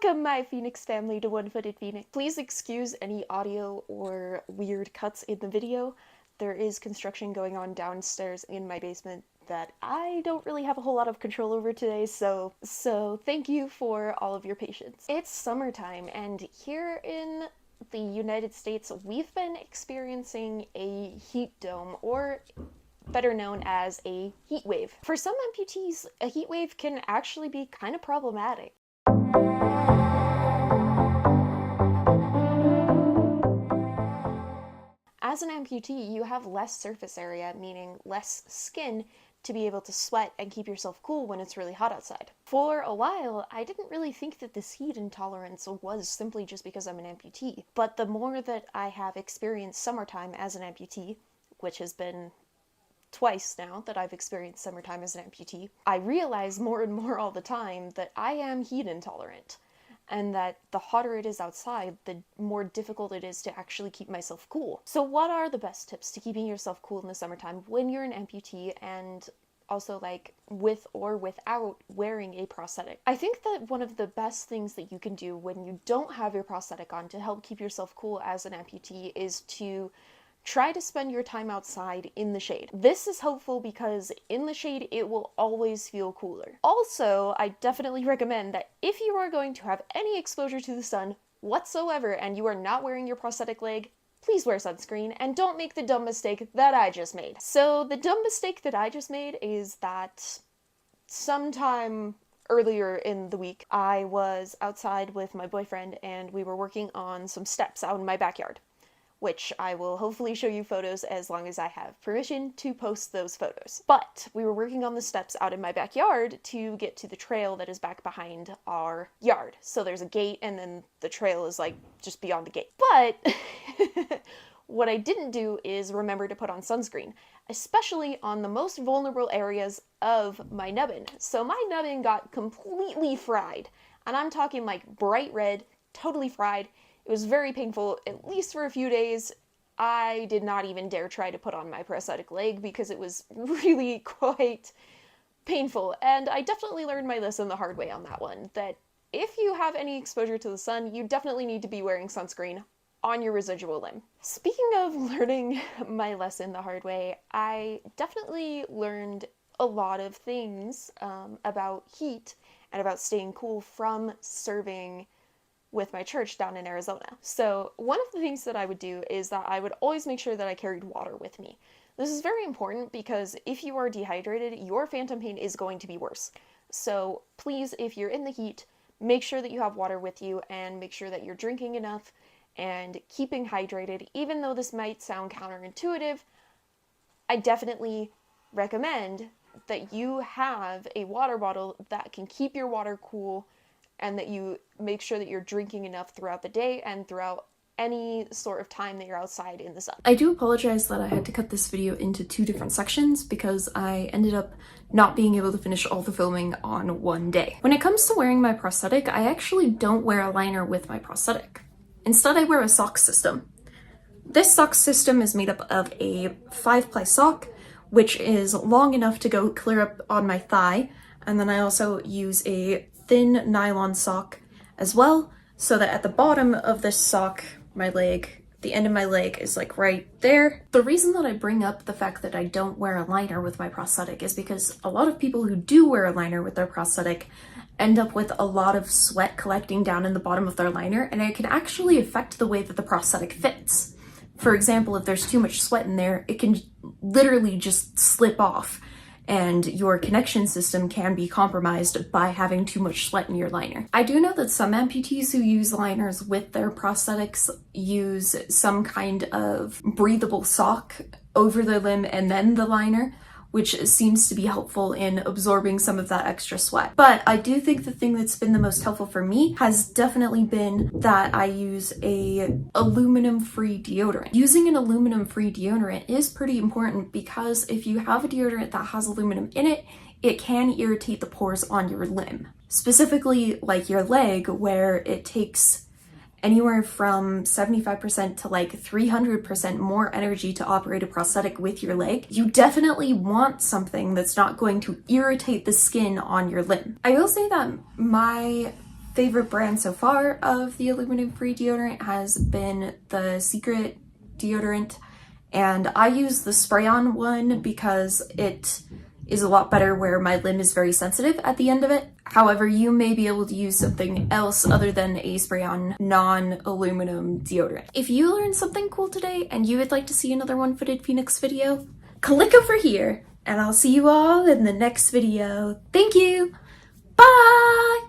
Welcome, my Phoenix family, to One-Footed Phoenix. Please excuse any audio or weird cuts in the video. There is construction going on downstairs in my basement that I don't really have a whole lot of control over today, so thank you for all of your patience. It's summertime, and here in the United States, we've been experiencing a heat dome, or better known as a heat wave. For some amputees, a heat wave can actually be kind of problematic. As an amputee, you have less surface area, meaning less skin, to be able to sweat and keep yourself cool when it's really hot outside. For a while, I didn't really think that this heat intolerance was simply just because I'm an amputee, but the more that I have experienced summertime as an amputee, which has been twice now that I've experienced summertime as an amputee, I realize more and more all the time that I am heat intolerant, and that the hotter it is outside, the more difficult it is to actually keep myself cool. So what are the best tips to keeping yourself cool in the summertime when you're an amputee, and also like with or without wearing a prosthetic? I think that one of the best things that you can do when you don't have your prosthetic on to help keep yourself cool as an amputee is to try to spend your time outside in the shade. This is helpful because in the shade it will always feel cooler. Also, I definitely recommend that if you are going to have any exposure to the sun whatsoever and you are not wearing your prosthetic leg, please wear sunscreen and don't make the dumb mistake that I just made. So the dumb mistake that I just made is that sometime earlier in the week, I was outside with my boyfriend and we were working on some steps out in my backyard, which I will hopefully show you photos as long as I have permission to post those photos. But we were working on the steps out in my backyard to get to the trail that is back behind our yard. So there's a gate and then the trail is like just beyond the gate. But what I didn't do is remember to put on sunscreen, especially on the most vulnerable areas of my nubbin. So my nubbin got completely fried, and I'm talking like bright red, totally fried. It was very painful, at least for a few days. I did not even dare try to put on my prosthetic leg because it was really quite painful. And I definitely learned my lesson the hard way on that one, that if you have any exposure to the sun, you definitely need to be wearing sunscreen on your residual limb. Speaking of learning my lesson the hard way, I definitely learned a lot of things about heat and about staying cool from serving with my church down in Arizona. So one of the things that I would do is that I would always make sure that I carried water with me. This is very important because if you are dehydrated, your phantom pain is going to be worse. So please, if you're in the heat, make sure that you have water with you and make sure that you're drinking enough and keeping hydrated. Even though this might sound counterintuitive, I definitely recommend that you have a water bottle that can keep your water cool, and that you make sure that you're drinking enough throughout the day and throughout any sort of time that you're outside in the sun. I do apologize that I had to cut this video into two different sections because I ended up not being able to finish all the filming on one day. When it comes to wearing my prosthetic, I actually don't wear a liner with my prosthetic. Instead, I wear a sock system. This sock system is made up of a 5-ply sock, which is long enough to go clear up on my thigh, and then I also use a thin nylon sock as well, so that at the bottom of this sock, my leg, the end of my leg is like right there. The reason that I bring up the fact that I don't wear a liner with my prosthetic is because a lot of people who do wear a liner with their prosthetic end up with a lot of sweat collecting down in the bottom of their liner, and it can actually affect the way that the prosthetic fits. For example, if there's too much sweat in there, it can literally just slip off, and your connection system can be compromised by having too much sweat in your liner. I do know that some amputees who use liners with their prosthetics use some kind of breathable sock over the limb and then the liner, which seems to be helpful in absorbing some of that extra sweat. But I do think the thing that's been the most helpful for me has definitely been that I use a aluminum-free deodorant. Using an aluminum-free deodorant is pretty important because if you have a deodorant that has aluminum in it, it can irritate the pores on your limb. Specifically like your leg, where it takes anywhere from 75% to like 300% more energy to operate a prosthetic with your leg. You definitely want something that's not going to irritate the skin on your limb. I will say that my favorite brand so far of the aluminum-free deodorant has been the Secret deodorant, and I use the spray-on one because it is a lot better where my limb is very sensitive at the end of it. However, you may be able to use something else other than a spray-on non-aluminum deodorant. If you learned something cool today and you would like to see another One Footed Phoenix video, click over here, and I'll see you all in the next video. Thank you! Bye!